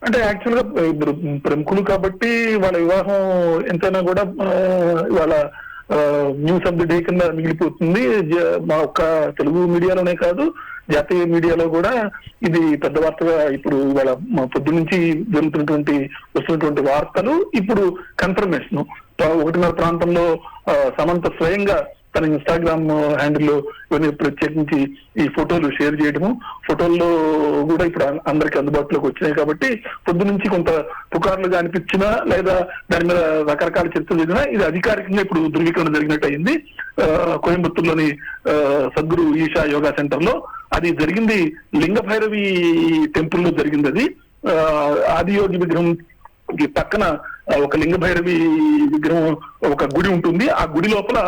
అంటే యాక్చువల్ గా ఇప్పుడు ప్రముఖులు కాబట్టి వాళ్ళ వివాహం ఎంతైనా కూడా వాళ్ళ న్యూస్ ఆఫ్ ది డే కింద మిగిలిపోతుంది. మా ఒక్క తెలుగు మీడియాలోనే కాదు, జాతీయ మీడియాలో కూడా ఇది పెద్ద వార్తగా ఇప్పుడు ఇవాళ పొద్దు నుంచి వస్తున్నటువంటి వార్తలు ఇప్పుడు కన్ఫర్మేషన్. 1:30 ప్రాంతంలో సమంత స్వయంగా తన ఇన్స్టాగ్రామ్ హ్యాండిల్లో ఇవన్నీ ప్రత్యేకించి ఈ ఫోటోలు షేర్ చేయడము, ఫోటోల్లో కూడా ఇప్పుడు అందరికి అందుబాటులోకి వచ్చినాయి కాబట్టి పొద్దు నుంచి కొంత పుకార్లుగా అనిపించినా లేదా దాని మీద రకరకాల చర్చలు జరిగినా ఇది అధికారికంగా ఇప్పుడు ధృవీకరణ జరిగినట్టు అయింది. కోయంబత్తూరులోని సద్గురు ఈషా యోగా సెంటర్ లో అది జరిగింది. లింగ భైరవి టెంపుల్ లో జరిగింది. అది ఆదియోగి విగ్రహం పక్కన ఒక లింగ భైరవి విగ్రహం, ఒక గుడి ఉంటుంది. ఆ గుడి లోపల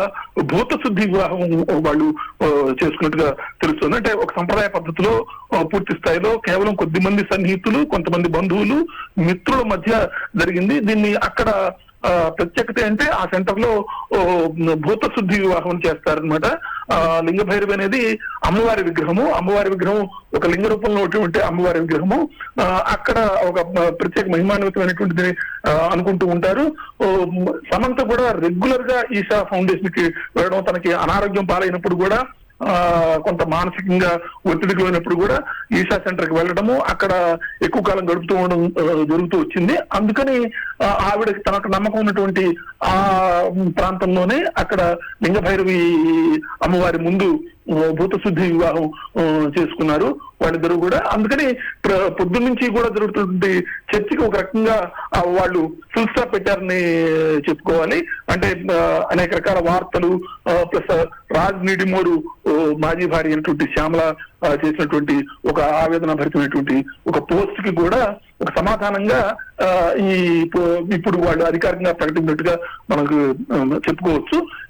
భూత శుద్ధి వివాహం వాళ్ళు చేసుకున్నట్టుగా తెలుస్తుంది. అంటే ఒక సంప్రదాయ పద్ధతిలో పూర్తి స్థాయిలో కేవలం కొద్ది మంది సన్నిహితులు, కొంతమంది బంధువులు, మిత్రుల మధ్య జరిగింది. దీన్ని అక్కడ ప్రత్యేకత అంటే ఆ సెంటర్ లో భూత శుద్ధి వివాహం చేస్తారనమాట. లింగ భైరవి అనేది అమ్మవారి విగ్రహము. అమ్మవారి విగ్రహం ఒక లింగ రూపంలో ఉన్నటువంటి అమ్మవారి విగ్రహము. అక్కడ ఒక ప్రత్యేక మహిమాన్వితమైనటువంటిది అనుకుంటూ ఉంటారు. సమంత కూడా రెగ్యులర్ గా ఈషా ఫౌండేషన్ కి వెళ్ళడం, తనకి అనారోగ్యం పాలైనప్పుడు కూడా కొంత మానసికంగా ఒత్తిడికి పోయినప్పుడు కూడా ఈషా సెంటర్ కి వెళ్ళడము, అక్కడ ఎక్కువ కాలం గడుపుతూ ఉండడం జరుగుతూ వచ్చింది. అందుకని ఆవిడ తనకు నమ్మకం ఉన్నటువంటి ఆ ప్రాంతంలోనే అక్కడ లింగ భైరవి అమ్మవారి ముందు భూత శుద్ధి వివాహం చేసుకున్నారు వాళ్ళిద్దరూ కూడా. అందుకని పొద్దున్న నుంచి కూడా జరుగుతున్నటువంటి చర్చకి ఒక రకంగా వాళ్ళు ఫుల్ స్టాప్ పెట్టారని చెప్పుకోవాలి. అంటే అనేక రకాల వార్తలు ప్లస్ రాజ్ నిడిమోరు మాజీ భార్య అయినటువంటి శ్యామల చేసినటువంటి ఒక ఆవేదన భరితమైనటువంటి ఒక పోస్ట్ కి కూడా ఒక సమాధానంగా ఇప్పుడు వాళ్ళు అధికారికంగా ప్రకటించినట్టుగా మనకు చెప్పుకోవచ్చు.